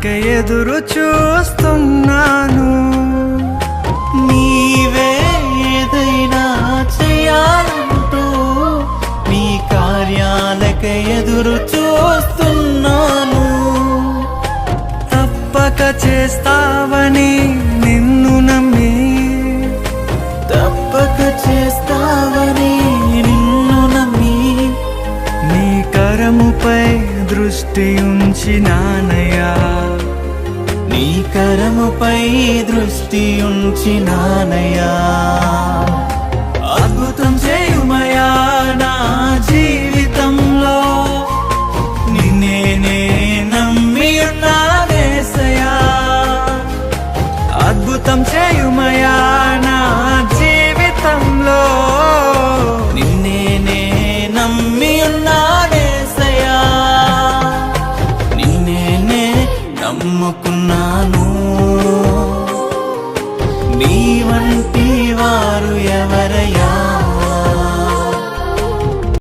కార్యాలకై ఎదురు చూస్తున్నాను. నీవే ఏదైనా చేయాలంటూ నీ కార్యాలకై ఎదురు చూస్తున్నాను. తప్పక చేస్తావని నిన్ను నమ్మి, తప్పక చేస్తావని నిన్ను నమ్మి నీ కరముపై దృష్టి ఉంచినానయ్యా. నీ కరముపై దృష్టి ఉంచినానయ్యా. అద్భుతం చేయుమయా నా జీవితంలో, నిన్నే నమ్మి ఉన్నానేసయ్యా. అద్భుతం చేయుమయా నా జీవితంలో, నిన్నే నమ్మి ఉన్నానేసయ్యా. నిన్నే నమ్ముకున్నాను. నీ వంటి